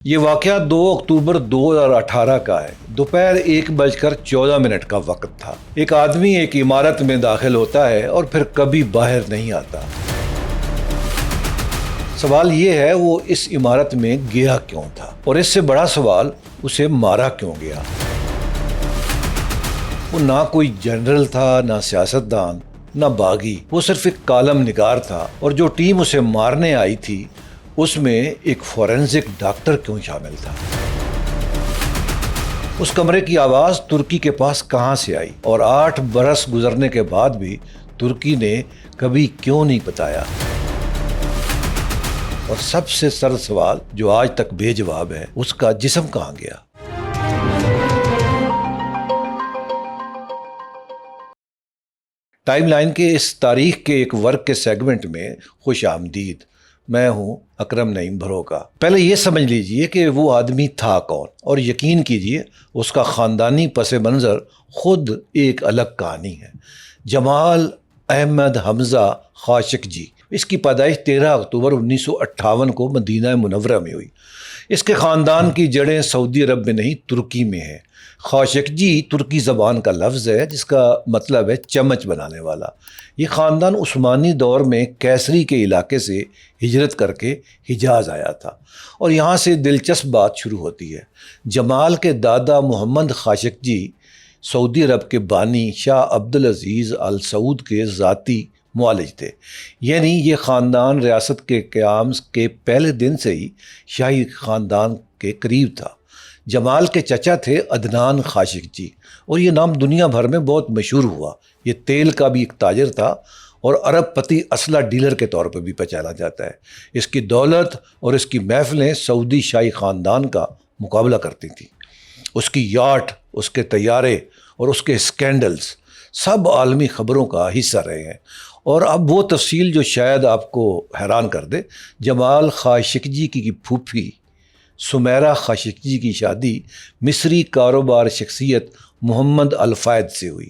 یہ واقعہ 2 اکتوبر 2018 کا ہے۔ دوپہر 1:14 کا وقت تھا۔ ایک آدمی ایک عمارت میں داخل ہوتا ہے اور پھر کبھی باہر نہیں آتا۔ سوال یہ ہے وہ اس عمارت میں گیا کیوں تھا، اور اس سے بڑا سوال اسے مارا کیوں گیا۔ وہ نہ کوئی جنرل تھا، نہ سیاستدان، نہ باغی، وہ صرف ایک کالم نگار تھا، اور جو ٹیم اسے مارنے آئی تھی اس میں ایک فورینزک ڈاکٹر کیوں شامل تھا۔ اس کمرے کی آواز ترکی کے پاس کہاں سے آئی، اور 8 برس گزرنے کے بعد بھی ترکی نے کبھی کیوں نہیں بتایا۔ اور سب سے سرد سوال جو آج تک بے جواب ہے، اس کا جسم کہاں گیا۔ ٹائم لائن کے اس تاریخ کے ایک ورک کے سیگمنٹ میں خوش آمدید۔ میں ہوں اکرم نعیم بھروکا۔ پہلے یہ سمجھ لیجئے کہ وہ آدمی تھا کون، اور یقین کیجئے اس کا خاندانی پس منظر خود ایک الگ کہانی ہے۔ جمال احمد حمزہ خاشقجی، اس کی پیدائش 13 اکتوبر 1958 کو مدینہ منورہ میں ہوئی۔ اس کے خاندان کی جڑیں سعودی عرب میں نہیں، ترکی میں ہیں۔ خاشقجی ترکی زبان کا لفظ ہے جس کا مطلب ہے چمچ بنانے والا۔ یہ خاندان عثمانی دور میں کیسری کے علاقے سے ہجرت کر کے حجاز آیا تھا، اور یہاں سے دلچسپ بات شروع ہوتی ہے۔ جمال کے دادا محمد خاشقجی سعودی عرب کے بانی شاہ عبدالعزیز آل سعود کے ذاتی معالج تھے، یعنی یہ خاندان ریاست کے قیام کے پہلے دن سے ہی شاہی خاندان کے قریب تھا۔ جمال کے چچا تھے عدنان خاشقجی، اور یہ نام دنیا بھر میں بہت مشہور ہوا۔ یہ تیل کا بھی ایک تاجر تھا اور عرب پتی اسلحہ ڈیلر کے طور پر بھی پہچانا جاتا ہے۔ اس کی دولت اور اس کی محفلیں سعودی شاہی خاندان کا مقابلہ کرتی تھیں۔ اس کی یاٹ، اس کے طیارے اور اس کے اسکینڈلز سب عالمی خبروں کا حصہ رہے ہیں۔ اور اب وہ تفصیل جو شاید آپ کو حیران کر دے، جمال خاشقجی کی پھوپھی سمیرہ خاشقجی کی شادی مصری کاروبار شخصیت محمد الفائد سے ہوئی۔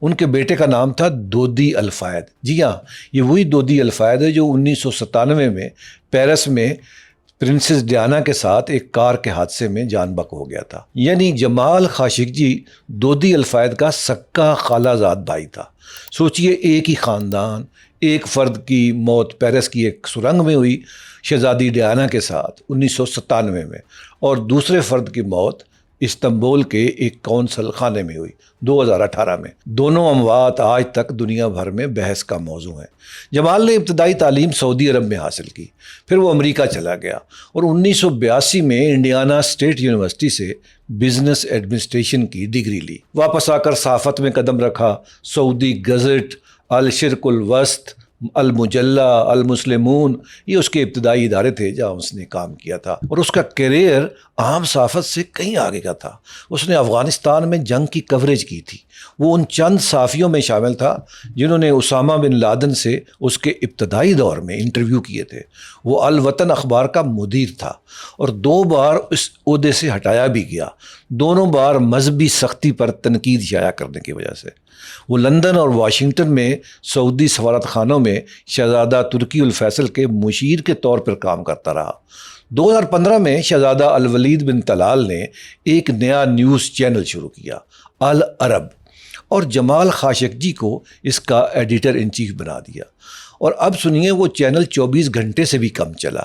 ان کے بیٹے کا نام تھا دودی الفائد۔ جی ہاں، یہ وہی دودی الفائد ہے جو 1997 میں پیرس میں پرنسس ڈیانا کے ساتھ ایک کار کے حادثے میں جان بک ہو گیا تھا۔ یعنی جمال خاشقجی دودی الفائد کا سکا خالہ زاد بھائی تھا۔ سوچئے، ایک ہی خاندان، ایک فرد کی موت پیرس کی ایک سرنگ میں ہوئی شہزادی ڈیانا کے ساتھ 1997 میں، اور دوسرے فرد کی موت استنبول کے ایک قونصل خانے میں ہوئی 2018 میں۔ دونوں اموات آج تک دنیا بھر میں بحث کا موضوع ہیں۔ جمال نے ابتدائی تعلیم سعودی عرب میں حاصل کی، پھر وہ امریکہ چلا گیا اور 1982 میں انڈیانا اسٹیٹ یونیورسٹی سے بزنس ایڈمنسٹریشن کی ڈگری لی۔ واپس آ کر صحافت میں قدم رکھا۔ سعودی گزٹ، الشرق الوسط، المجلہ، المسلمون، یہ اس کے ابتدائی ادارے تھے جہاں اس نے کام کیا تھا، اور اس کا کیریئر عام صحافت سے کہیں آگے کا تھا۔ اس نے افغانستان میں جنگ کی کوریج کی تھی۔ وہ ان چند صحافیوں میں شامل تھا جنہوں نے اسامہ بن لادن سے اس کے ابتدائی دور میں انٹرویو کیے تھے۔ وہ الوطن اخبار کا مدیر تھا اور 2 بار اس عہدے سے ہٹایا بھی گیا، دونوں بار مذہبی سختی پر تنقید شائع کرنے کی وجہ سے۔ وہ لندن اور واشنگٹن میں سعودی سفارت خانوں میں شہزادہ ترکی الفیصل کے مشیر کے طور پر کام کرتا رہا۔ 2015 میں شہزادہ الولید بن طلال نے ایک نیا نیوز چینل شروع کیا، العرب، اور جمال خاشقجی کو اس کا ایڈیٹر ان چیف بنا دیا۔ اور اب سنیے، وہ چینل 24 گھنٹے سے بھی کم چلا۔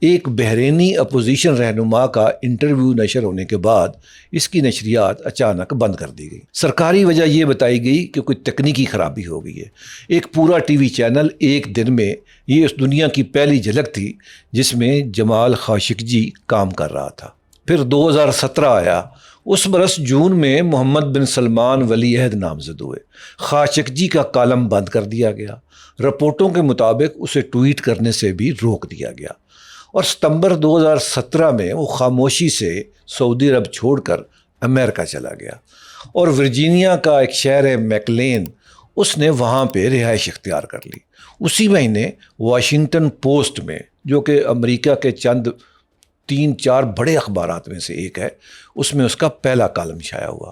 ایک بحرینی اپوزیشن رہنما کا انٹرویو نشر ہونے کے بعد اس کی نشریات اچانک بند کر دی گئی۔ سرکاری وجہ یہ بتائی گئی کہ کوئی تکنیکی خرابی ہو گئی ہے۔ ایک پورا ٹی وی چینل ایک دن میں، یہ اس دنیا کی پہلی جھلک تھی جس میں جمال خاشقجی کام کر رہا تھا۔ پھر 2017 آیا۔ اس برس جون میں محمد بن سلمان ولی عہد نامزد ہوئے۔ خاشقجی کا کالم بند کر دیا گیا۔ رپورٹوں کے مطابق اسے ٹویٹ کرنے سے بھی روک دیا گیا، اور ستمبر 2017 میں وہ خاموشی سے سعودی عرب چھوڑ کر امریکہ چلا گیا، اور ورجینیا کا ایک شہر ہے میکلین، اس نے وہاں پہ رہائش اختیار کر لی۔ اسی مہینے واشنگٹن پوسٹ میں، جو کہ امریکہ کے چند 3-4 بڑے اخبارات میں سے ایک ہے، اس میں اس کا پہلا کالم شائع ہوا۔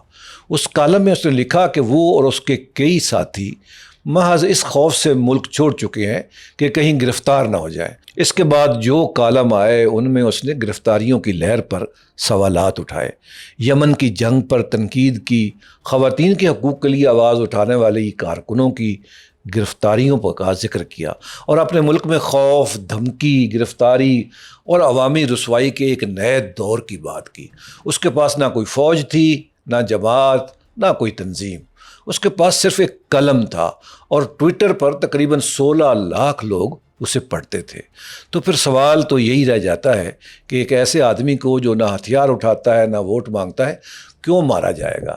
اس کالم میں اس نے لکھا کہ وہ اور اس کے کئی ساتھی محض اس خوف سے ملک چھوڑ چکے ہیں کہ کہیں گرفتار نہ ہو جائیں۔ اس کے بعد جو کالم آئے ان میں اس نے گرفتاریوں کی لہر پر سوالات اٹھائے، یمن کی جنگ پر تنقید کی، خواتین کے حقوق کے لیے آواز اٹھانے والے کارکنوں کی گرفتاریوں کا ذکر کیا، اور اپنے ملک میں خوف، دھمکی، گرفتاری اور عوامی رسوائی کے ایک نئے دور کی بات کی۔ اس کے پاس نہ کوئی فوج تھی، نہ جماعت، نہ کوئی تنظیم، اس کے پاس صرف ایک قلم تھا، اور ٹویٹر پر تقریباً 16 لاکھ لوگ اسے پڑھتے تھے۔ تو پھر سوال تو یہی رہ جاتا ہے کہ ایک ایسے آدمی کو جو نہ ہتھیار اٹھاتا ہے نہ ووٹ مانگتا ہے، کیوں مارا جائے گا؟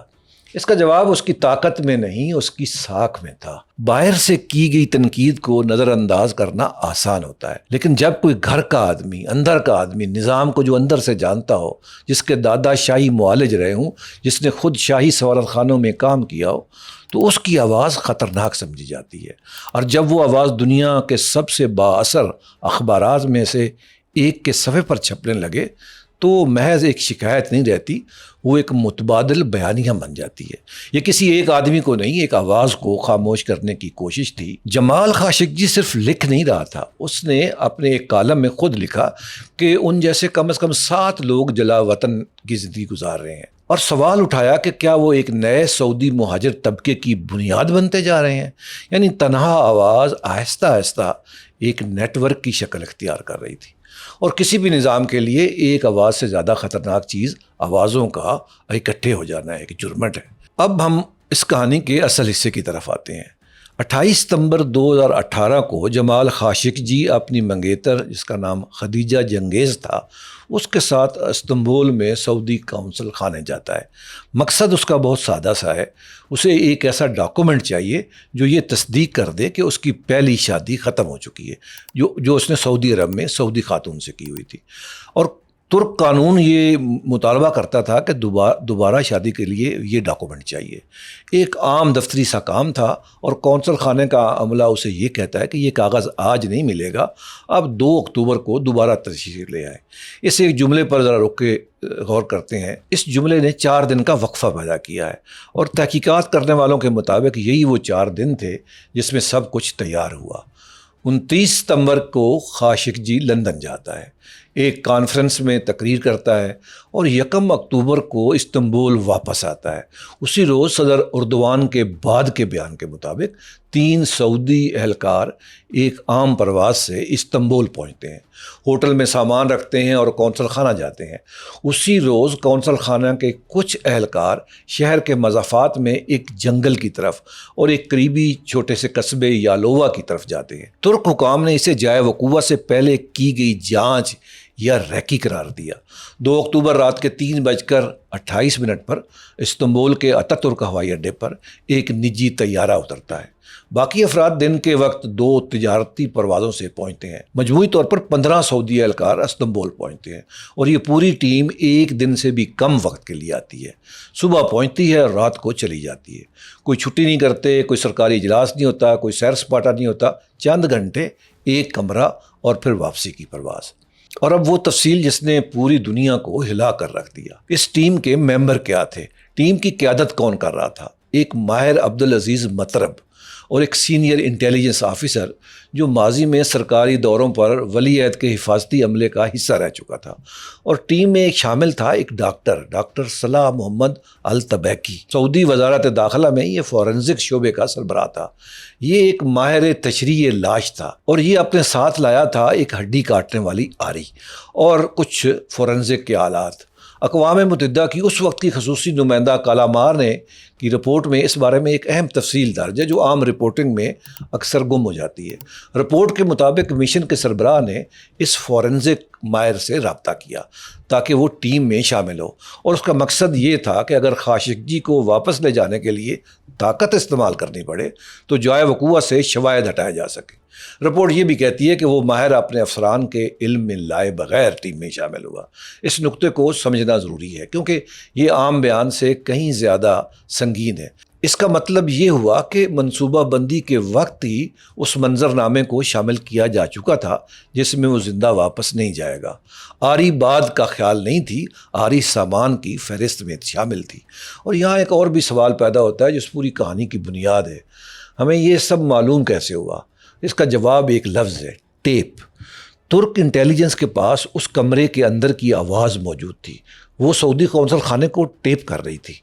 اس کا جواب اس کی طاقت میں نہیں، اس کی ساکھ میں تھا۔ باہر سے کی گئی تنقید کو نظر انداز کرنا آسان ہوتا ہے، لیکن جب کوئی گھر کا آدمی، اندر کا آدمی، نظام کو جو اندر سے جانتا ہو، جس کے دادا شاہی معالج رہے ہوں، جس نے خود شاہی سفارت خانوں میں کام کیا ہو، تو اس کی آواز خطرناک سمجھی جاتی ہے۔ اور جب وہ آواز دنیا کے سب سے با اثر اخبارات میں سے ایک کے صفحے پر چھپنے لگے تو محض ایک شکایت نہیں رہتی، وہ ایک متبادل بیانیہ بن جاتی ہے۔ یہ کسی ایک آدمی کو نہیں، ایک آواز کو خاموش کرنے کی کوشش تھی۔ جمال خاشقجی صرف لکھ نہیں رہا تھا، اس نے اپنے ایک کالم میں خود لکھا کہ ان جیسے کم از کم 7 لوگ جلا وطن کی زندگی گزار رہے ہیں، اور سوال اٹھایا کہ کیا وہ ایک نئے سعودی مہاجر طبقے کی بنیاد بنتے جا رہے ہیں؟ یعنی تنہا آواز آہستہ آہستہ ایک نیٹ ورک کی شکل اختیار کر رہی تھی، اور کسی بھی نظام کے لیے ایک آواز سے زیادہ خطرناک چیز آوازوں کا اکٹھے ہو جانا ہے، کہ جرمٹ ہے۔ اب ہم اس کہانی کے اصل حصے کی طرف آتے ہیں۔ 28 ستمبر 2018 کو جمال خاشقجی اپنی منگیتر، جس کا نام خدیجہ جنگیز تھا، اس کے ساتھ استنبول میں سعودی کونسل خانے جاتا ہے۔ مقصد اس کا بہت سادہ سا ہے، اسے ایک ایسا ڈاکومنٹ چاہیے جو یہ تصدیق کر دے کہ اس کی پہلی شادی ختم ہو چکی ہے، جو اس نے سعودی عرب میں سعودی خاتون سے کی ہوئی تھی، اور ترک قانون یہ مطالبہ کرتا تھا کہ دوبارہ شادی کے لیے یہ ڈاکومنٹ چاہیے۔ ایک عام دفتری سا کام تھا، اور کونسل خانے کا عملہ اسے یہ کہتا ہے کہ یہ کاغذ آج نہیں ملے گا، اب 2 اکتوبر کو دوبارہ تشریف لے آئے۔ اس ایک جملے پر ذرا رک کے غور کرتے ہیں۔ اس جملے نے 4 دن کا وقفہ پیدا کیا ہے، اور تحقیقات کرنے والوں کے مطابق یہی وہ 4 دن تھے جس میں سب کچھ تیار ہوا۔ 29 ستمبر کو خاشقجی لندن جاتا ہے، ایک کانفرنس میں تقریر کرتا ہے، اور 1 اکتوبر کو استنبول واپس آتا ہے۔ اسی روز صدر اردوان کے بعد کے بیان کے مطابق 3 سعودی اہلکار ایک عام پرواز سے استنبول پہنچتے ہیں، ہوٹل میں سامان رکھتے ہیں اور کونسل خانہ جاتے ہیں۔ اسی روز کونسل خانہ کے کچھ اہلکار شہر کے مضافات میں ایک جنگل کی طرف اور ایک قریبی چھوٹے سے قصبے یالووا کی طرف جاتے ہیں۔ ترک حکام نے اسے جائے وقوع سے پہلے کی گئی جانچ یا ریکی قرار دیا۔ 2 اکتوبر رات کے 3:28 پر استنبول کے اتہ ترک ہوائی اڈے پر ایک نجی طیارہ اترتا ہے۔ باقی افراد دن کے وقت 2 تجارتی پروازوں سے پہنچتے ہیں۔ مجموعی طور پر 15 سعودی اہلکار استنبول پہنچتے ہیں، اور یہ پوری ٹیم ایک دن سے بھی کم وقت کے لیے آتی ہے۔ صبح پہنچتی ہے اور رات کو چلی جاتی ہے۔ کوئی چھٹی نہیں کرتے، کوئی سرکاری اجلاس نہیں ہوتا، کوئی سیر سپاٹا نہیں ہوتا، چند گھنٹے، ایک کمرہ، اور پھر واپسی کی پرواز۔ اور اب وہ تفصیل جس نے پوری دنیا کو ہلا کر رکھ دیا۔ اس ٹیم کے ممبر کیا تھے؟ ٹیم کی قیادت کون کر رہا تھا؟ ایک ماہر عبدالعزیز مطرب اور ایک سینئر انٹیلیجنس آفیسر جو ماضی میں سرکاری دوروں پر ولی عہد کے حفاظتی عملے کا حصہ رہ چکا تھا، اور ٹیم میں ایک شامل تھا ایک ڈاکٹر صلاح محمد الطبیقی۔ سعودی وزارت داخلہ میں یہ فورنزک شعبے کا سربراہ تھا۔ یہ ایک ماہر تشریح لاش تھا، اور یہ اپنے ساتھ لایا تھا ایک ہڈی کاٹنے والی آری اور کچھ فورنزک کے آلات۔ اقوام متحدہ کی اس وقت کی خصوصی نمائندہ کالامار نے کی رپورٹ میں اس بارے میں ایک اہم تفصیل درج ہے جو عام رپورٹنگ میں اکثر گم ہو جاتی ہے۔ رپورٹ کے مطابق مشن کے سربراہ نے اس فورنزک ماہر سے رابطہ کیا تاکہ وہ ٹیم میں شامل ہو، اور اس کا مقصد یہ تھا کہ اگر خاشقجی کو واپس لے جانے کے لیے طاقت استعمال کرنی پڑے تو جائے وقوع سے شواہد ہٹایا جا سکے۔ رپورٹ یہ بھی کہتی ہے کہ وہ ماہر اپنے افسران کے علم میں لائے بغیر ٹیم میں شامل ہوا۔ اس نقطے کو سمجھنا ضروری ہے کیونکہ یہ عام بیان سے کہیں زیادہ سنگین ہے۔ اس کا مطلب یہ ہوا کہ منصوبہ بندی کے وقت ہی اس منظرنامے کو شامل کیا جا چکا تھا جس میں وہ زندہ واپس نہیں جائے گا۔ آری بعد کا خیال نہیں تھی، آری سامان کی فہرست میں شامل تھی۔ اور یہاں ایک اور بھی سوال پیدا ہوتا ہے جس پوری کہانی کی بنیاد ہے۔ ہمیں یہ سب معلوم کیسے ہوا؟ اس کا جواب ایک لفظ ہے، ٹیپ۔ ترک انٹیلیجنس کے پاس اس کمرے کے اندر کی آواز موجود تھی، وہ سعودی قونصل خانے کو ٹیپ کر رہی تھی۔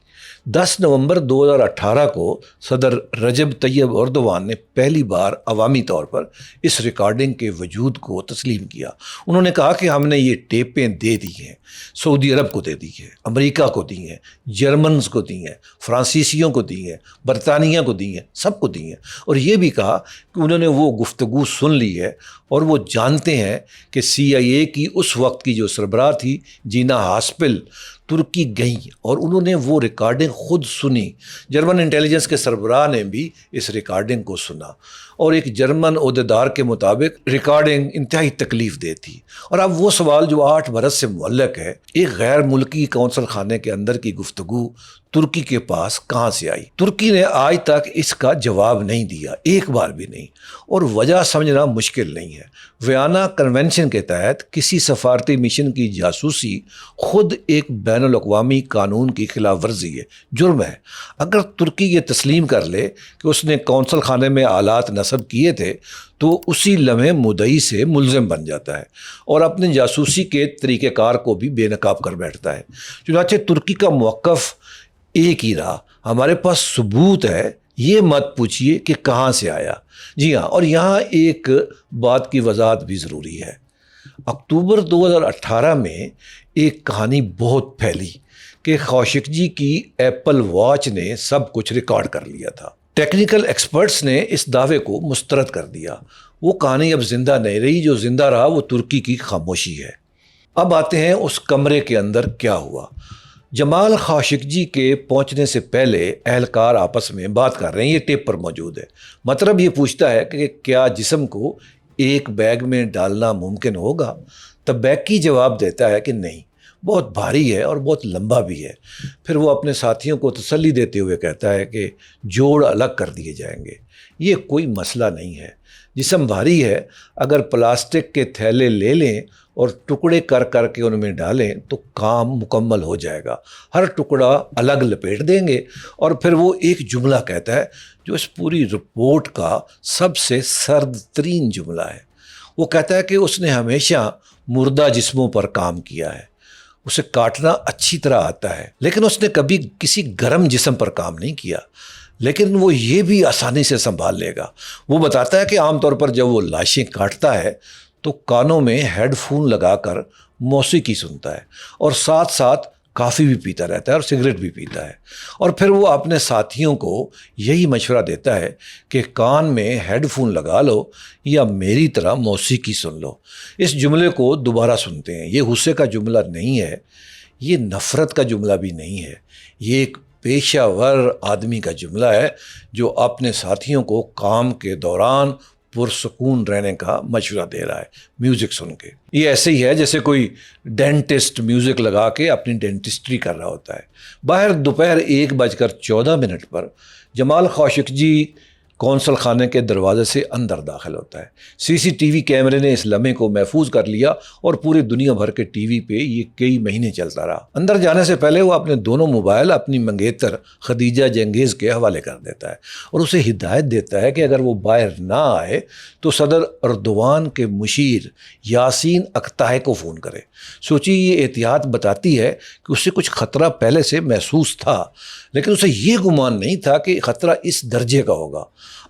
10 نومبر 2018 کو صدر رجب طیب اردوان نے پہلی بار عوامی طور پر اس ریکارڈنگ کے وجود کو تسلیم کیا۔ انہوں نے کہا کہ ہم نے یہ ٹیپیں دے دی ہیں، سعودی عرب کو دے دی ہیں، امریکہ کو دی ہیں، جرمنز کو دی ہیں، فرانسیسیوں کو دی ہیں، برطانیہ کو دی ہیں، سب کو دی ہیں۔ اور یہ بھی کہا کہ انہوں نے وہ گفتگو سن لی ہے اور وہ جانتے ہیں کہ CIA کی اس وقت کی جو سربراہ تھی جینا ہاسپل ترکی گئیں اور انہوں نے وہ ریکارڈنگ خود سنی۔ جرمن انٹیلیجنس کے سربراہ نے بھی اس ریکارڈنگ کو سنا اور ایک جرمن عہدیدار کے مطابق ریکارڈنگ انتہائی تکلیف دہ تھی۔ اور اب وہ سوال جو 8 برس سے معلق ہے، ایک غیر ملکی قونصل خانے کے اندر کی گفتگو ترکی کے پاس کہاں سے آئی؟ ترکی نے آج تک اس کا جواب نہیں دیا، ایک بار بھی نہیں، اور وجہ سمجھنا مشکل نہیں ہے۔ ویانا کنونشن کے تحت کسی سفارتی مشن کی جاسوسی خود ایک بین الاقوامی قانون کی خلاف ورزی ہے، جرم ہے۔ اگر ترکی یہ تسلیم کر لے کہ اس نے قونصل خانے میں آلات نصب کیے تھے تو اسی لمحے مدعی سے ملزم بن جاتا ہے اور اپنے جاسوسی کے طریقہ کار کو بھی بے نقاب کر بیٹھتا ہے۔ چنانچہ ترکی کا موقف ایک ہی رہا، ہمارے پاس ثبوت ہے، یہ مت پوچھیے کہ کہاں سے آیا۔ جی ہاں، اور یہاں ایک بات کی وضاحت بھی ضروری ہے۔ اکتوبر 2018 میں ایک کہانی بہت پھیلی کہ خاشقجی کی ایپل واچ نے سب کچھ ریکارڈ کر لیا تھا۔ ٹیکنیکل ایکسپرٹس نے اس دعوے کو مسترد کر دیا۔ وہ کہانی اب زندہ نہیں رہی، جو زندہ رہا وہ ترکی کی خاموشی ہے۔ اب آتے ہیں اس کمرے کے اندر کیا ہوا۔ جمال خاشقجی کے پہنچنے سے پہلے اہلکار آپس میں بات کر رہے ہیں، یہ ٹیپ پر موجود ہے۔ مطلب یہ پوچھتا ہے کہ کیا جسم کو ایک بیگ میں ڈالنا ممکن ہوگا؟ تبیکی جواب دیتا ہے کہ نہیں، بہت بھاری ہے اور بہت لمبا بھی ہے۔ پھر وہ اپنے ساتھیوں کو تسلی دیتے ہوئے کہتا ہے کہ جوڑ الگ کر دیے جائیں گے، یہ کوئی مسئلہ نہیں ہے۔ جسم بھاری ہے، اگر پلاسٹک کے تھیلے لے لیں اور ٹکڑے کر کر کے ان میں ڈالیں تو کام مکمل ہو جائے گا۔ ہر ٹکڑا الگ لپیٹ دیں گے۔ اور پھر وہ ایک جملہ کہتا ہے جو اس پوری رپورٹ کا سب سے سرد ترین جملہ ہے۔ وہ کہتا ہے کہ اس نے ہمیشہ مردہ جسموں پر کام کیا ہے، اسے کاٹنا اچھی طرح آتا ہے، لیکن اس نے کبھی کسی گرم جسم پر کام نہیں کیا، لیکن وہ یہ بھی آسانی سے سنبھال لے گا۔ وہ بتاتا ہے کہ عام طور پر جب وہ لاشیں کاٹتا ہے تو کانوں میں ہیڈ فون لگا کر موسیقی سنتا ہے اور ساتھ ساتھ کافی بھی پیتا رہتا ہے اور سگریٹ بھی پیتا ہے۔ اور پھر وہ اپنے ساتھیوں کو یہی مشورہ دیتا ہے کہ کان میں ہیڈ فون لگا لو یا میری طرح موسیقی سن لو۔ اس جملے کو دوبارہ سنتے ہیں۔ یہ غصے کا جملہ نہیں ہے، یہ نفرت کا جملہ بھی نہیں ہے، یہ ایک پیشہ ور آدمی کا جملہ ہے جو اپنے ساتھیوں کو کام کے دوران پرسکون رہنے کا مشورہ دے رہا ہے میوزک سن کے۔ یہ ایسے ہی ہے جیسے کوئی ڈینٹسٹ میوزک لگا کے اپنی ڈینٹسٹری کر رہا ہوتا ہے۔ باہر دوپہر 1:14 پر جمال خاشقجی قونصل خانے کے دروازے سے اندر داخل ہوتا ہے۔ CCTV کیمرے نے اس لمحے کو محفوظ کر لیا اور پوری دنیا بھر کے ٹی وی پہ یہ کئی مہینے چلتا رہا۔ اندر جانے سے پہلے وہ اپنے دونوں موبائل اپنی منگیتر خدیجہ جنگیز کے حوالے کر دیتا ہے اور اسے ہدایت دیتا ہے کہ اگر وہ باہر نہ آئے تو صدر اردوان کے مشیر یاسین اکتائے کو فون کرے۔ سوچی، یہ احتیاط بتاتی ہے کہ اسے کچھ خطرہ پہلے سے محسوس تھا، لیکن اسے یہ گمان نہیں تھا کہ خطرہ اس درجے کا ہوگا۔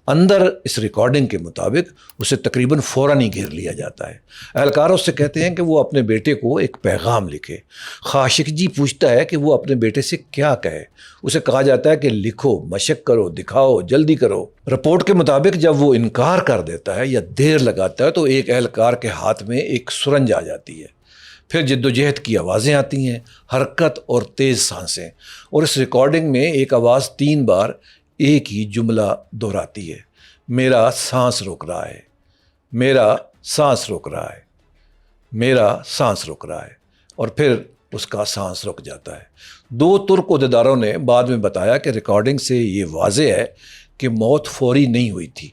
اندر اس ریکارڈنگ کے مطابق اسے تقریباً فوراً ہی گھیر لیا جاتا ہے۔ اہلکار اس سے کہتے ہیں کہ وہ اپنے بیٹے کو ایک پیغام لکھے۔ خاشقجی پوچھتا ہے کہ وہ اپنے بیٹے سے کیا کہے۔ اسے کہا جاتا ہے کہ لکھو، مشق کرو، دکھاؤ، جلدی کرو۔ رپورٹ کے مطابق جب وہ انکار کر دیتا ہے یا دیر لگاتا ہے تو ایک اہلکار کے ہاتھ میں ایک سرنج آ جاتی ہے۔ پھر جدوجہد کی آوازیں آتی ہیں، حرکت اور تیز سانسیں، اور اس ریکارڈنگ میں ایک آواز 3 بار ایک ہی جملہ دہراتی ہے، میرا سانس روک رہا ہے، میرا سانس روک رہا ہے، میرا سانس روک رہا ہے، اور پھر اس کا سانس رک جاتا ہے۔ 2 ترک عہدیداروں نے بعد میں بتایا کہ ریکارڈنگ سے یہ واضح ہے کہ موت فوری نہیں ہوئی تھی۔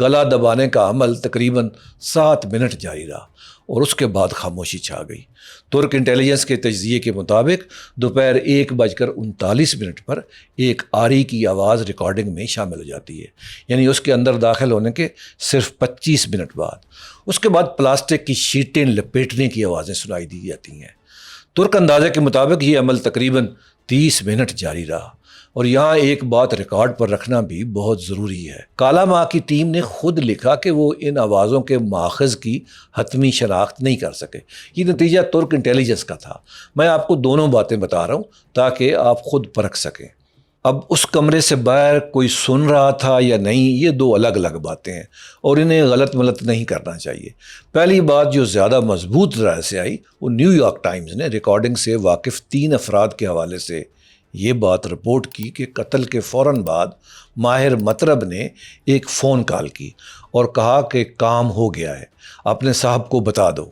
گلا دبانے کا عمل تقریباً 7 منٹ جاری رہا اور اس کے بعد خاموشی چھا گئی۔ ترک انٹیلیجنس کے تجزیے کے مطابق دوپہر 1:39 پر ایک آری کی آواز ریکارڈنگ میں شامل ہو جاتی ہے، یعنی اس کے اندر داخل ہونے کے صرف 25 منٹ بعد۔ اس کے بعد پلاسٹک کی شیٹیں لپیٹنے کی آوازیں سنائی دی جاتی ہیں۔ ترک اندازے کے مطابق یہ عمل تقریباً 30 منٹ جاری رہا، اور یہاں ایک بات ریکارڈ پر رکھنا بھی بہت ضروری ہے۔ کالا ماں کی ٹیم نے خود لکھا کہ وہ ان آوازوں کے ماخذ کی حتمی شناخت نہیں کر سکے۔ یہ نتیجہ ترک انٹیلیجنس کا تھا۔ میں آپ کو دونوں باتیں بتا رہا ہوں تاکہ آپ خود پرکھ سکیں۔ اب اس کمرے سے باہر کوئی سن رہا تھا یا نہیں، یہ دو الگ الگ باتیں ہیں اور انہیں غلط ملت نہیں کرنا چاہیے۔ پہلی بات جو زیادہ مضبوط رائے سے آئی، وہ نیو یارک ٹائمز نے ریکارڈنگ سے واقف 3 افراد کے حوالے سے یہ بات رپورٹ کی کہ قتل کے فوراً بعد ماہر مطرب نے ایک فون کال کی اور کہا کہ کام ہو گیا ہے، اپنے صاحب کو بتا دو۔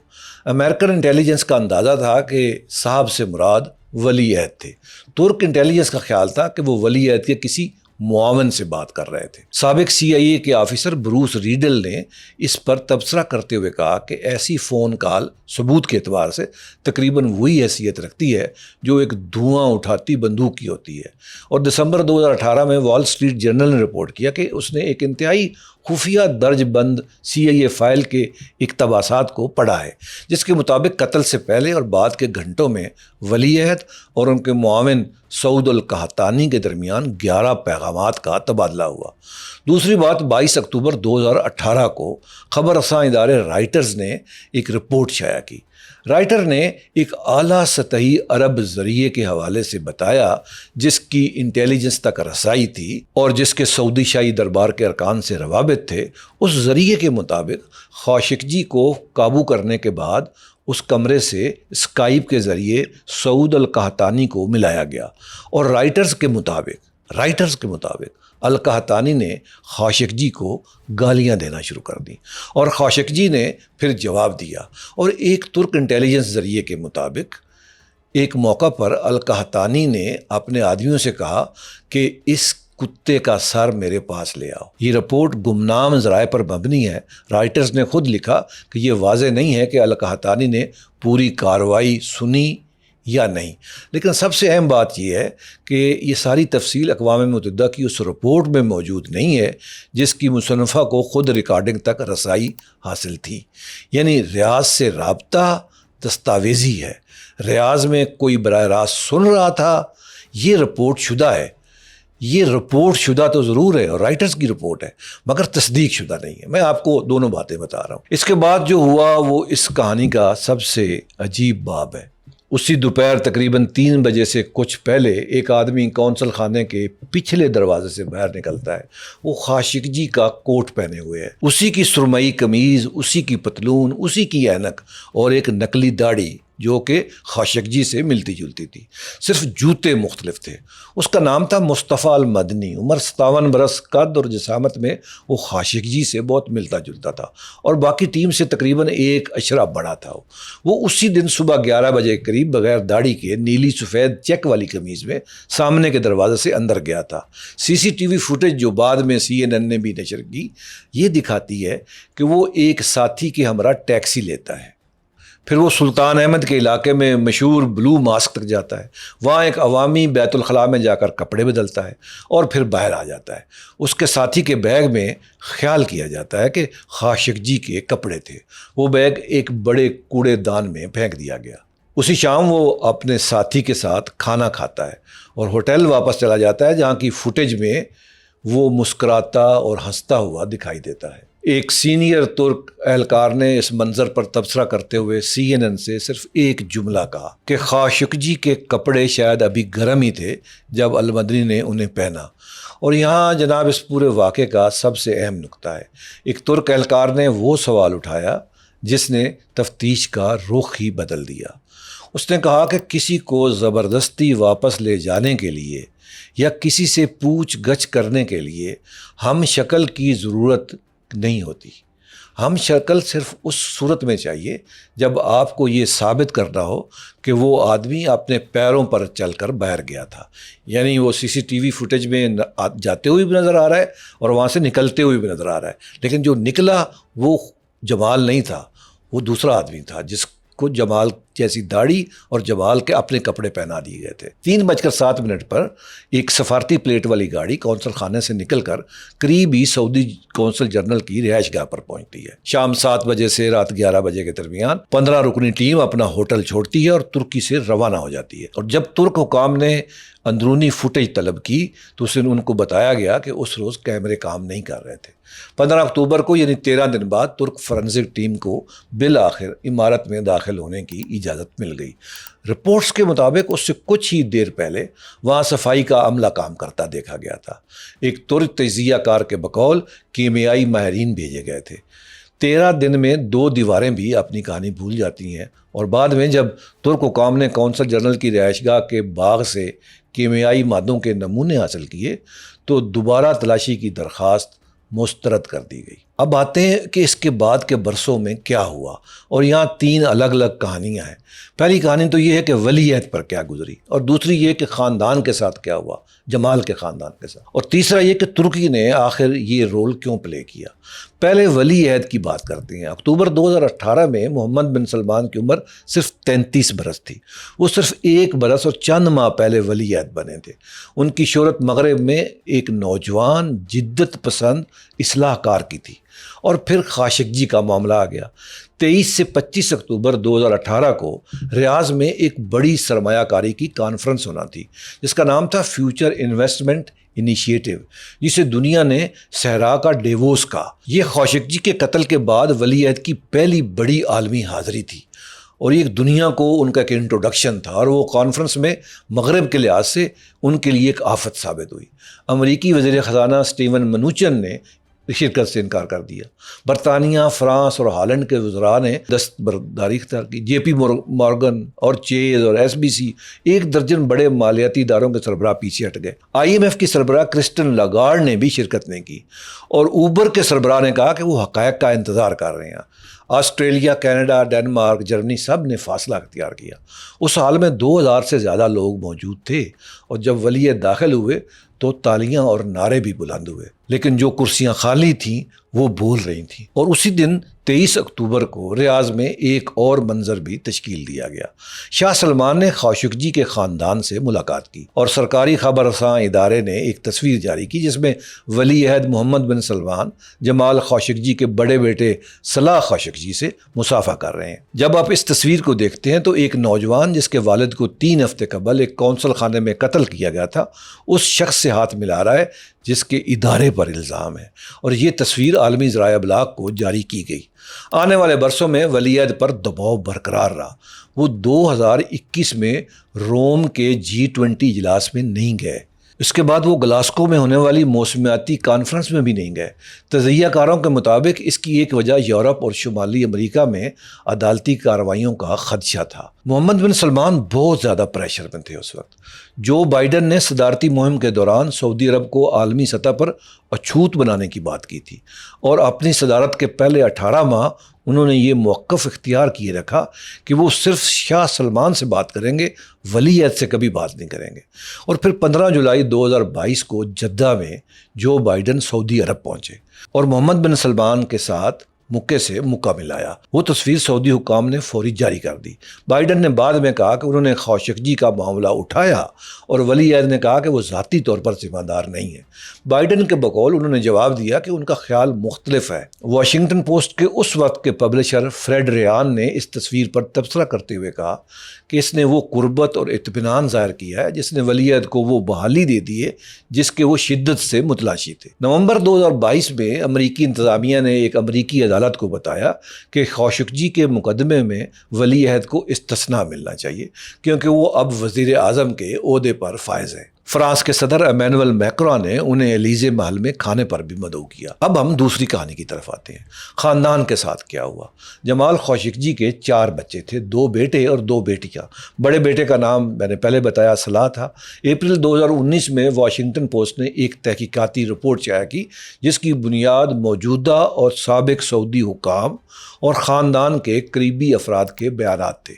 امریکن انٹیلیجنس کا اندازہ تھا کہ صاحب سے مراد ولی عہد تھے۔ ترک انٹیلیجنس کا خیال تھا کہ وہ ولی عہد کے کسی معاون سے بات کر رہے تھے۔ سابق CIA کے آفیسر بروس ریڈل نے اس پر تبصرہ کرتے ہوئے کہا کہ ایسی فون کال ثبوت کے اعتبار سے تقریباً وہی حیثیت رکھتی ہے جو ایک دھواں اٹھاتی بندوق کی ہوتی ہے۔ اور دسمبر 2018 میں وال اسٹریٹ جرنل نے رپورٹ کیا کہ اس نے ایک انتہائی خفیہ درج بند CIA فائل کے اقتباسات کو پڑھا ہے، جس کے مطابق قتل سے پہلے اور بعد کے گھنٹوں میں ولی عہد اور ان کے معاون سعود القحطانی کے درمیان 11 پیغامات کا تبادلہ ہوا۔ دوسری بات، 22 اکتوبر 2018 کو خبر رساں ادارے رائٹرز نے ایک رپورٹ شائع کی۔ رائٹر نے ایک اعلیٰ سطحی عرب ذریعے کے حوالے سے بتایا جس کی انٹیلیجنس تک رسائی تھی اور جس کے سعودی شاہی دربار کے ارکان سے روابط تھے۔ اس ذریعے کے مطابق خاشقجی کو قابو کرنے کے بعد اس کمرے سے اسکائپ کے ذریعے سعود القحطانی کو ملایا گیا، اور رائٹرز کے مطابق القحطانی نے خاشقجی کو گالیاں دینا شروع کر دیں، اور خاشقجی نے پھر جواب دیا۔ اور ایک ترک انٹیلیجنس ذریعے کے مطابق ایک موقع پر القحطانی نے اپنے آدمیوں سے کہا کہ اس کتے کا سر میرے پاس لے آؤ۔ یہ رپورٹ گمنام ذرائع پر مبنی ہے۔ رائٹرز نے خود لکھا کہ یہ واضح نہیں ہے کہ القحطانی نے پوری کارروائی سنی یا نہیں، لیکن سب سے اہم بات یہ ہے کہ یہ ساری تفصیل اقوام متحدہ کی اس رپورٹ میں موجود نہیں ہے جس کی مصنفہ کو خود ریکارڈنگ تک رسائی حاصل تھی۔ یعنی ریاض سے رابطہ دستاویزی ہے، ریاض میں کوئی براہ راست سن رہا تھا، یہ رپورٹ شدہ ہے۔ یہ رپورٹ شدہ تو ضرور ہے اور رائٹرز کی رپورٹ ہے، مگر تصدیق شدہ نہیں ہے۔ میں آپ کو دونوں باتیں بتا رہا ہوں۔ اس کے بعد جو ہوا وہ اس کہانی کا سب سے عجیب باب ہے۔ اسی دوپہر تقریباً 3 بجے سے کچھ پہلے ایک آدمی کونسل خانے کے پچھلے دروازے سے باہر نکلتا ہے۔ وہ خاشقجی کا کوٹ پہنے ہوئے ہے، اسی کی سرمئی قمیض، اسی کی پتلون، اسی کی اینک اور ایک نقلی داڑھی جو کہ خاشقجی سے ملتی جلتی تھی، صرف جوتے مختلف تھے۔ اس کا نام تھا مصطفیٰ المدنی، عمر 57 برس، قد اور جسامت میں وہ خاشقجی سے بہت ملتا جلتا تھا اور باقی ٹیم سے تقریباً 1 اشرہ بڑا تھا۔ وہ اسی دن صبح 11 بجے کے قریب بغیر داڑھی کے نیلی سفید چیک والی قمیض میں سامنے کے دروازے سے اندر گیا تھا۔ CCTV فوٹیج جو بعد میں CNN نے بھی نشر کی، یہ دکھاتی ہے کہ وہ ایک ساتھی کے ہمراہ ٹیکسی لیتا ہے، پھر وہ سلطان احمد کے علاقے میں مشہور بلو ماسک تک جاتا ہے، وہاں ایک عوامی بیت الخلاء میں جا کر کپڑے بدلتا ہے اور پھر باہر آ جاتا ہے۔ اس کے ساتھی کے بیگ میں خیال کیا جاتا ہے کہ خاشقجی کے کپڑے تھے۔ وہ بیگ ایک بڑے کوڑے دان میں پھینک دیا گیا۔ اسی شام وہ اپنے ساتھی کے ساتھ کھانا کھاتا ہے اور ہوٹل واپس چلا جاتا ہے، جہاں کی فوٹیج میں وہ مسکراتا اور ہنستا ہوا دکھائی دیتا ہے۔ ایک سینئر ترک اہلکار نے اس منظر پر تبصرہ کرتے ہوئے CNN سے صرف ایک جملہ کہا کہ خاشقجی کے کپڑے شاید ابھی گرم ہی تھے جب المدنی نے انہیں پہنا۔ اور یہاں جناب اس پورے واقعے کا سب سے اہم نقطہ ہے۔ ایک ترک اہلکار نے وہ سوال اٹھایا جس نے تفتیش کا رخ ہی بدل دیا۔ اس نے کہا کہ کسی کو زبردستی واپس لے جانے کے لیے یا کسی سے پوچھ گچھ کرنے کے لیے ہم شکل کی ضرورت نہیں ہوتی۔ ہم شکل صرف اس صورت میں چاہیے جب آپ کو یہ ثابت کرنا ہو کہ وہ آدمی اپنے پیروں پر چل کر باہر گیا تھا۔ یعنی وہ CCTV فوٹیج میں جاتے ہوئے بھی نظر آ رہا ہے اور وہاں سے نکلتے ہوئے بھی نظر آ رہا ہے، لیکن جو نکلا وہ جمال نہیں تھا، وہ دوسرا آدمی تھا جس کو جمال جیسی داڑھی اور جمال کے اپنے کپڑے پہنا دیے گئے تھے۔ 3:07 پر ایک سفارتی پلیٹ والی گاڑی قونصل خانے سے نکل کر قریب ہی سعودی قونصل جنرل کی رہائش گاہ پر پہنچتی ہے۔ شام 7 بجے سے رات 11 بجے کے درمیان 15 رکنی ٹیم اپنا ہوٹل چھوڑتی ہے اور ترکی سے روانہ ہو جاتی ہے، اور جب ترک حکام نے اندرونی فوٹیج طلب کی تو اسے ان کو بتایا گیا کہ اس روز کیمرے کام نہیں کر رہے تھے۔ 15 اکتوبر کو یعنی 13 دن بعد ترک فورنزک ٹیم کو بالآخر عمارت میں داخل ہونے کی اجازت مل گئی۔ رپورٹس کے مطابق اس سے کچھ ہی دیر پہلے وہاں صفائی کا عملہ کام کرتا دیکھا گیا تھا۔ ایک ترک تجزیہ کار کے بقول کیمیائی ماہرین بھیجے گئے تھے۔ 13 دن میں 2 دیواریں بھی اپنی کہانی بھول جاتی ہیں، اور بعد میں جب ترک حکام نے قونصل جنرل کی رہائش گاہ کے باغ سے کیمیائی مادوں کے نمونے حاصل کیے تو دوبارہ تلاشی کی درخواست مسترد کر دی گئی۔ اب آتے ہیں کہ اس کے بعد کے برسوں میں کیا ہوا، اور یہاں 3 الگ الگ کہانیاں ہیں۔ پہلی کہانی تو یہ ہے کہ ولی عہد پر کیا گزری، اور دوسری یہ کہ خاندان کے ساتھ کیا ہوا، جمال کے خاندان کے ساتھ، اور تیسرا یہ کہ ترکی نے آخر یہ رول کیوں پلے کیا۔ پہلے ولی عہد کی بات کرتے ہیں۔ اکتوبر 2018 میں محمد بن سلمان کی عمر صرف 33 برس تھی۔ وہ صرف 1 برس اور چند ماہ پہلے ولی عہد بنے تھے۔ ان کی شہرت مغرب میں ایک نوجوان جدت پسند اصلاح کار کی تھی، اور پھر خاشقجی کا معاملہ آ گیا۔ 23 سے 25 اکتوبر 2018 کو ریاض میں ایک بڑی سرمایہ کاری کی کانفرنس ہونا تھی جس کا نام تھا فیوچر انویسٹمنٹ انیشیٹو، جسے دنیا نے صحرا کا ڈیووس کہا۔ یہ خاشقجی کے قتل کے بعد ولی عہد کی پہلی بڑی عالمی حاضری تھی، اور یہ دنیا کو ان کا ایک انٹروڈکشن تھا، اور وہ کانفرنس میں مغرب کے لحاظ سے ان کے لیے ایک آفت ثابت ہوئی۔ امریکی وزیر خزانہ سٹیون منوچن نے شرکت سے انکار کر دیا۔ برطانیہ، فرانس اور ہالینڈ کے وزراء نے دستبرداری اختیار کی۔ جے پی مورگن اور چیز اور ایس بی سی، 1 درجن بڑے مالیاتی اداروں کے سربراہ پیچھے ہٹ گئے۔ IMF کی سربراہ کرسٹن لاگارڈ نے بھی شرکت نہیں کی، اور اوبر کے سربراہ نے کہا کہ وہ حقائق کا انتظار کر رہے ہیں۔ آسٹریلیا، کینیڈا، ڈنمارک، جرمنی سب نے فاصلہ اختیار کیا۔ اس حال میں 2000 سے زیادہ لوگ موجود تھے، اور جب ولی عہد داخل ہوئے تو تالیاں اور نعرے بھی بلند ہوئے، لیکن جو کرسیاں خالی تھیں وہ بول رہی تھیں۔ اور اسی دن 23 اکتوبر کو ریاض میں ایک اور منظر بھی تشکیل دیا گیا۔ شاہ سلمان نے خاشقجی کے خاندان سے ملاقات کی، اور سرکاری خبر رساں ادارے نے ایک تصویر جاری کی جس میں ولی عہد محمد بن سلمان جمال خاشقجی کے بڑے بیٹے صلاح خاشقجی سے مصافحہ کر رہے ہیں۔ جب آپ اس تصویر کو دیکھتے ہیں تو ایک نوجوان جس کے والد کو 3 ہفتے قبل ایک قونصل خانے میں قتل کیا گیا تھا اس شخص سے ہاتھ ملا رہا ہے جس کے ادارے پر الزام ہے، اور یہ تصویر عالمی ذرائع ابلاغ کو جاری کی گئی۔ آنے والے برسوں میں ولی عہد پر دباؤ برقرار رہا۔ وہ 2021 میں روم کے G20 اجلاس میں نہیں گئے۔ اس کے بعد وہ گلاسکو میں ہونے والی موسمیاتی کانفرنس میں بھی نہیں گئے۔ تجزیہ کاروں کے مطابق اس کی ایک وجہ یورپ اور شمالی امریکہ میں عدالتی کارروائیوں کا خدشہ تھا۔ محمد بن سلمان بہت زیادہ پریشر میں تھے اس وقت۔ جو بائیڈن نے صدارتی مہم کے دوران سعودی عرب کو عالمی سطح پر اچھوت بنانے کی بات کی تھی، اور اپنی صدارت کے پہلے 18 ماہ انہوں نے یہ موقف اختیار کیے رکھا کہ وہ صرف شاہ سلمان سے بات کریں گے، ولی عہد سے کبھی بات نہیں کریں گے۔ اور پھر 15 جولائی 2022 کو جدہ میں جو بائیڈن سعودی عرب پہنچے اور محمد بن سلمان کے ساتھ مکے سے مکہ ملایا۔ وہ تصویر سعودی حکام نے فوری جاری کر دی۔ بائیڈن نے بعد میں کہا کہ انہوں نے خاشقجی کا معاملہ اٹھایا، اور ولی عہد نے کہا کہ وہ ذاتی طور پر ذمہ دار نہیں ہے۔ بائیڈن کے بقول انہوں نے جواب دیا کہ ان کا خیال مختلف ہے۔ واشنگٹن پوسٹ کے اس وقت کے پبلشر فریڈ ریان نے اس تصویر پر تبصرہ کرتے ہوئے کہا کہ اس نے وہ قربت اور اطمینان ظاہر کیا ہے جس نے ولی عہد کو وہ بحالی دے دی ہے جس کے وہ شدت سے متلاشی تھے۔ نومبر 2022 میں امریکی انتظامیہ نے ایک امریکی عدالت کو بتایا کہ خاشقجی کے مقدمے میں ولی عہد کو استثناء ملنا چاہیے کیونکہ وہ اب وزیر اعظم کے عہدے پر فائز ہیں۔ فرانس کے صدر ایمینوئل میکرون نے انہیں ایلیزے محل میں کھانے پر بھی مدعو کیا۔ اب ہم دوسری کہانی کی طرف آتے ہیں۔ خاندان کے ساتھ کیا ہوا؟ جمال خاشقجی کے 4 بچے تھے، 2 بیٹے اور 2 بیٹیاں۔ بڑے بیٹے کا نام میں نے پہلے بتایا، صلاح تھا۔ اپریل 2019 میں واشنگٹن پوسٹ نے ایک تحقیقاتی رپورٹ شائع کی جس کی بنیاد موجودہ اور سابق سعودی حکام اور خاندان کے قریبی افراد کے بیانات تھے۔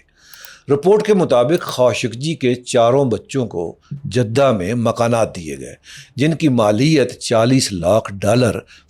رپورٹ کے مطابق خاشقجی کے 4 بچوں کو جدہ میں مکانات دیے گئے جن کی مالیت $40 لاکھ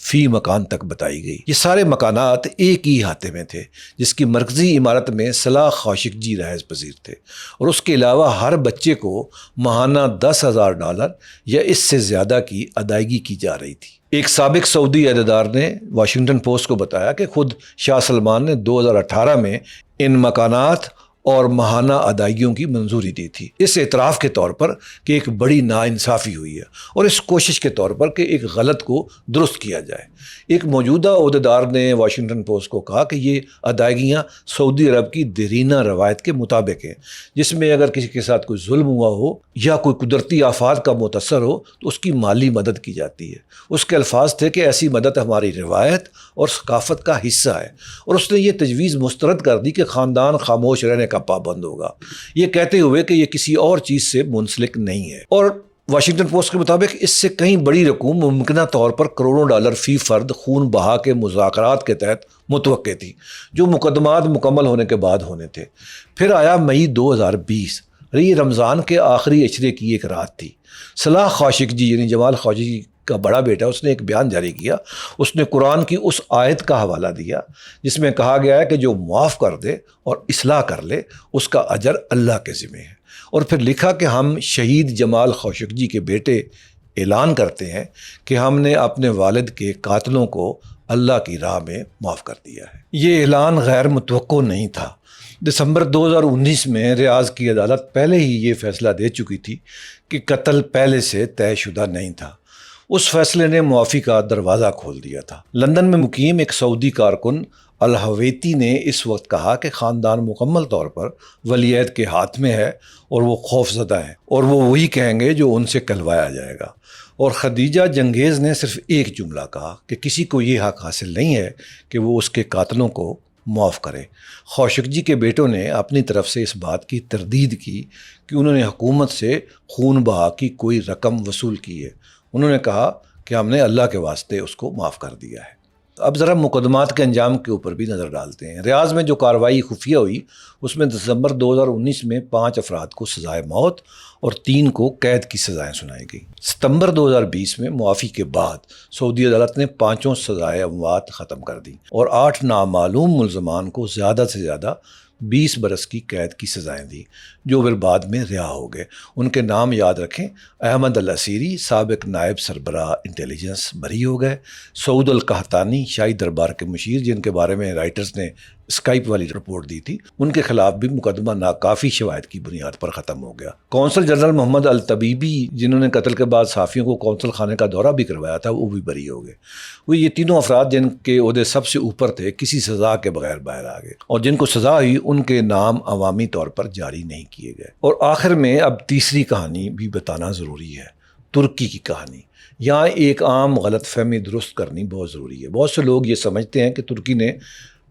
فی مکان تک بتائی گئی۔ یہ سارے مکانات ایک ہی احاطے میں تھے جس کی مرکزی عمارت میں صلاح خاشقجی رہائش پذیر تھے، اور اس کے علاوہ ہر بچے کو ماہانہ $10,000 یا اس سے زیادہ کی ادائیگی کی جا رہی تھی۔ ایک سابق سعودی عہدیدار نے واشنگٹن پوسٹ کو بتایا کہ خود شاہ سلمان نے 2018 میں ان مکانات اور ماہانہ ادائیگیوں کی منظوری دی تھی، اس اعتراف کے طور پر کہ ایک بڑی ناانصافی ہوئی ہے اور اس کوشش کے طور پر کہ ایک غلط کو درست کیا جائے۔ ایک موجودہ عہدیدار نے واشنگٹن پوسٹ کو کہا کہ یہ ادائیگیاں سعودی عرب کی دیرینہ روایت کے مطابق ہیں، جس میں اگر کسی کے ساتھ کوئی ظلم ہوا ہو یا کوئی قدرتی آفات کا متاثر ہو تو اس کی مالی مدد کی جاتی ہے۔ اس کے الفاظ تھے کہ ایسی مدد ہماری روایت اور ثقافت کا حصہ ہے، اور اس نے یہ تجویز مسترد کر دی کہ خاندان خاموش رہنے کا پابند ہوگا، یہ کہتے ہوئے کہ یہ کسی اور چیز سے منسلک نہیں ہے۔ اور واشنگٹن پوسٹ کے مطابق اس سے کہیں بڑی رقوم ممکنہ طور پر کروڑوں ڈالر فی فرد خون بہا کے مذاکرات کے تحت متوقع تھی، جو مقدمات مکمل ہونے کے بعد ہونے تھے۔ پھر آیا مئی 2020، یہ رمضان کے آخری عشرے کی ایک رات تھی۔ صلاح خاشقجی یعنی جمال خاشقجی کا بڑا بیٹا، اس نے ایک بیان جاری کیا۔ اس نے قرآن کی اس آیت کا حوالہ دیا جس میں کہا گیا ہے کہ جو معاف کر دے اور اصلاح کر لے اس کا اجر اللہ کے ذمہ ہے، اور پھر لکھا کہ ہم شہید جمال خاشقجی کے بیٹے اعلان کرتے ہیں کہ ہم نے اپنے والد کے قاتلوں کو اللہ کی راہ میں معاف کر دیا ہے۔ یہ اعلان غیر متوقع نہیں تھا۔ دسمبر 2019 میں ریاض کی عدالت پہلے ہی یہ فیصلہ دے چکی تھی کہ قتل پہلے سے طے شدہ نہیں تھا۔ اس فیصلے نے معافی کا دروازہ کھول دیا تھا۔ لندن میں مقیم ایک سعودی کارکن الحویتی نے اس وقت کہا کہ خاندان مکمل طور پر ولی عہد کے ہاتھ میں ہے اور وہ خوف زدہ ہیں، اور وہ وہی کہیں گے جو ان سے کہلوایا جائے گا۔ اور خدیجہ جنگیز نے صرف ایک جملہ کہا کہ کسی کو یہ حق حاصل نہیں ہے کہ وہ اس کے قاتلوں کو معاف کرے۔ خاشقجی کے بیٹوں نے اپنی طرف سے اس بات کی تردید کی کہ انہوں نے حکومت سے خون بہا کی کوئی رقم وصول کی ہے۔ انہوں نے کہا کہ ہم نے اللہ کے واسطے اس کو معاف کر دیا ہے۔ اب ذرا مقدمات کے انجام کے اوپر بھی نظر ڈالتے ہیں۔ ریاض میں جو کارروائی خفیہ ہوئی اس میں دسمبر 2019 میں 5 افراد کو سزائے موت اور 3 کو قید کی سزائیں سنائی گئی۔ ستمبر 2020 میں معافی کے بعد سعودی عدالت نے 5 سزائے اموات ختم کر دیں اور 8 نامعلوم ملزمان کو زیادہ سے زیادہ 20 برس کی قید کی سزائیں دی، جو پھر بعد میں رہا ہو گئے۔ ان کے نام یاد رکھیں: احمد الاسیری سابق نائب سربراہ انٹیلیجنس بری ہو گئے، سعود القحطانی شاہی دربار کے مشیر جن کے بارے میں رائٹرز نے اسکائپ والی رپورٹ دی تھی، ان کے خلاف بھی مقدمہ ناکافی شواہد کی بنیاد پر ختم ہو گیا۔ کونسل جنرل محمد الطبیبی جنہوں نے قتل کے بعد صحافیوں کو کونسل خانے کا دورہ بھی کروایا تھا، وہ بھی بری ہو گئے۔ وہ یہ تینوں افراد جن کے عہدے سب سے اوپر تھے کسی سزا کے بغیر باہر آ گئے، اور جن کو سزا ہوئی ان کے نام عوامی طور پر جاری نہیں کیے گئے۔ اور آخر میں اب تیسری کہانی بھی بتانا ضروری ہے، ترکی کی کہانی۔ یہاں ایک عام غلط فہمی درست کرنی بہت ضروری ہے۔ بہت سے لوگ یہ سمجھتے ہیں کہ ترکی نے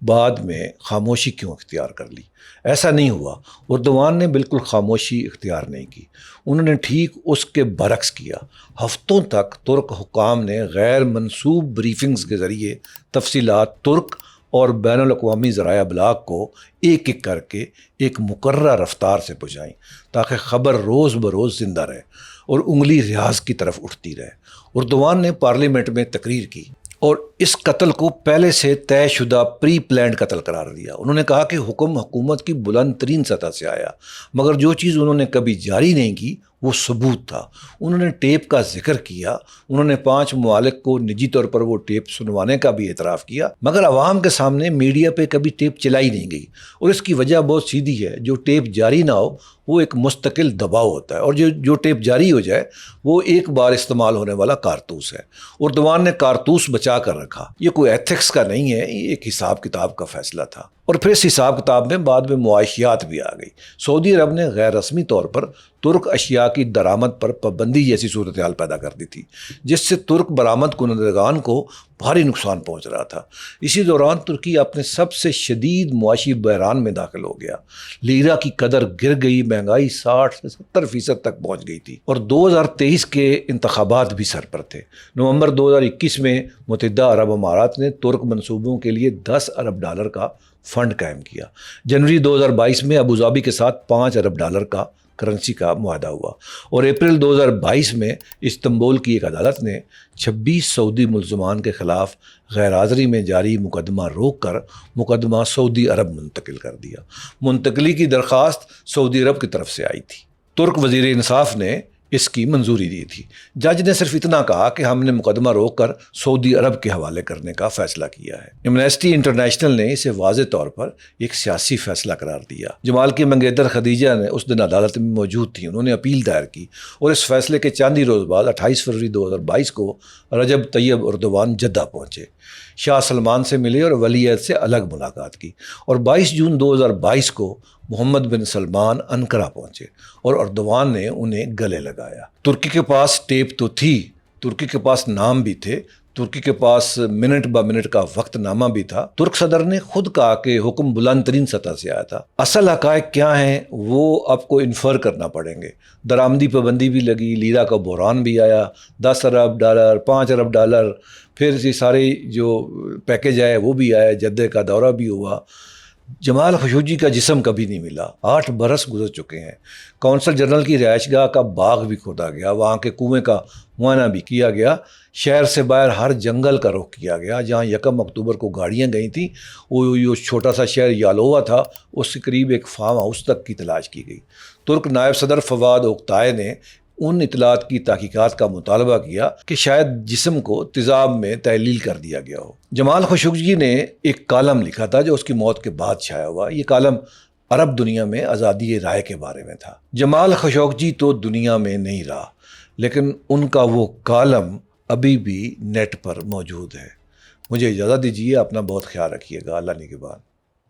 بعد میں خاموشی کیوں اختیار کر لی۔ ایسا نہیں ہوا۔ اردوان نے بالکل خاموشی اختیار نہیں کی، انہوں نے ٹھیک اس کے برعکس کیا۔ ہفتوں تک ترک حکام نے غیر منسوب بریفنگز کے ذریعے تفصیلات ترک اور بین الاقوامی ذرائع ابلاغ کو ایک ایک کر کے ایک مقررہ رفتار سے پہنچائیں تاکہ خبر روز بروز زندہ رہے اور انگلی ریاض کی طرف اٹھتی رہے۔ اردوان نے پارلیمنٹ میں تقریر کی اور اس قتل کو پہلے سے طے شدہ پری پلانڈ قتل قرار دیا۔ انہوں نے کہا کہ حکم حکومت کی بلند ترین سطح سے آیا، مگر جو چیز انہوں نے کبھی جاری نہیں کی وہ ثبوت تھا۔ انہوں نے ٹیپ کا ذکر کیا، انہوں نے 5 ممالک کو نجی طور پر وہ ٹیپ سنوانے کا بھی اعتراف کیا، مگر عوام کے سامنے میڈیا پہ کبھی ٹیپ چلائی نہیں گئی۔ اور اس کی وجہ بہت سیدھی ہے، جو ٹیپ جاری نہ ہو وہ ایک مستقل دباؤ ہوتا ہے، اور جو ٹیپ جاری ہو جائے وہ ایک بار استعمال ہونے والا کارتوس ہے۔ اردوان نے کارتوس بچا کر رکھا۔ یہ کوئی ایتھکس کا نہیں ہے، یہ ایک حساب کتاب کا فیصلہ تھا۔ اور پھر اس حساب کتاب میں بعد میں معاشیات بھی آ گئی۔ سعودی عرب نے غیر رسمی طور پر ترک اشیاء کی درآمد پر پابندی جیسی صورتحال پیدا کر دی تھی، جس سے ترک برآمد کنندگان کو بھاری نقصان پہنچ رہا تھا۔ اسی دوران ترکی اپنے سب سے شدید معاشی بحران میں داخل ہو گیا۔ لیرا کی قدر گر گئی، مہنگائی 60 سے 70% تک پہنچ گئی تھی، اور 2023 کے انتخابات بھی سر پر تھے۔ نومبر 2021 میں متحدہ عرب امارات نے ترک منصوبوں کے لیے $10 ارب کا فنڈ قائم کیا۔ جنوری 2022 میں ابوظہبی کے ساتھ $5 ارب کا کرنسی کا معاہدہ ہوا، اور اپریل 2022 میں استنبول کی ایک عدالت نے 26 سعودی ملزمان کے خلاف غیر حاضری میں جاری مقدمہ روک کر مقدمہ سعودی عرب منتقل کر دیا۔ منتقلی کی درخواست سعودی عرب کی طرف سے آئی تھی۔ ترک وزیر انصاف نے اس کی منظوری دی تھی۔ جج نے صرف اتنا کہا کہ ہم نے مقدمہ روک کر سعودی عرب کے حوالے کرنے کا فیصلہ کیا ہے۔ ایمنسٹی انٹرنیشنل نے اسے واضح طور پر ایک سیاسی فیصلہ قرار دیا۔ جمال کی منگیتر خدیجہ نے اس دن عدالت میں موجود تھیں، انہوں نے اپیل دائر کی، اور اس فیصلے کے چند ہی روز بعد 28 فروری 2022 کو رجب طیب اردوان جدہ پہنچے، شاہ سلمان سے ملے اور ولی عہد سے الگ ملاقات کی، اور 22 جون 2022 کو محمد بن سلمان انقرہ پہنچے اور اردوان نے انہیں گلے لگایا۔ ترکی کے پاس ٹیپ تو تھی، ترکی کے پاس نام بھی تھے، ترکی کے پاس منٹ با منٹ کا وقت نامہ بھی تھا۔ ترک صدر نے خود کہا کہ حکم بلند ترین سطح سے آیا تھا۔ اصل حقائق کیا ہیں وہ آپ کو انفر کرنا پڑیں گے۔ درآمدی پابندی بھی لگی، لیرا کا بحران بھی آیا، $10 ارب، $5 ارب، پھر یہ سارے جو پیکج آئے وہ بھی آئے، جدہ کا دورہ بھی ہوا۔ جمال خشوگی کا جسم کبھی نہیں ملا، 8 برس گزر چکے ہیں۔ کونسل جنرل کی رہائش گاہ کا باغ بھی کھودا گیا، وہاں کے کنویں کا معائنہ بھی کیا گیا، شہر سے باہر ہر جنگل کا رخ کیا گیا۔ جہاں 1 اکتوبر کو گاڑیاں گئی تھیں، وہ چھوٹا سا شہر یالووا تھا، اس کے قریب ایک فارم ہاؤس تک کی تلاش کی گئی۔ ترک نائب صدر فواد اوکتائے نے ان اطلاعات کی تحقیقات کا مطالبہ کیا کہ شاید جسم کو تیزاب میں تحلیل کر دیا گیا ہو۔ جمال خشوگی نے ایک کالم لکھا تھا جو اس کی موت کے بعد شائع ہوا۔ یہ کالم عرب دنیا میں آزادی رائے کے بارے میں تھا۔ جمال خشوگی تو دنیا میں نہیں رہا، لیکن ان کا وہ کالم ابھی بھی نیٹ پر موجود ہے۔ مجھے اجازت دیجیے، اپنا بہت خیال رکھیے گا۔ اللہ نگہبان۔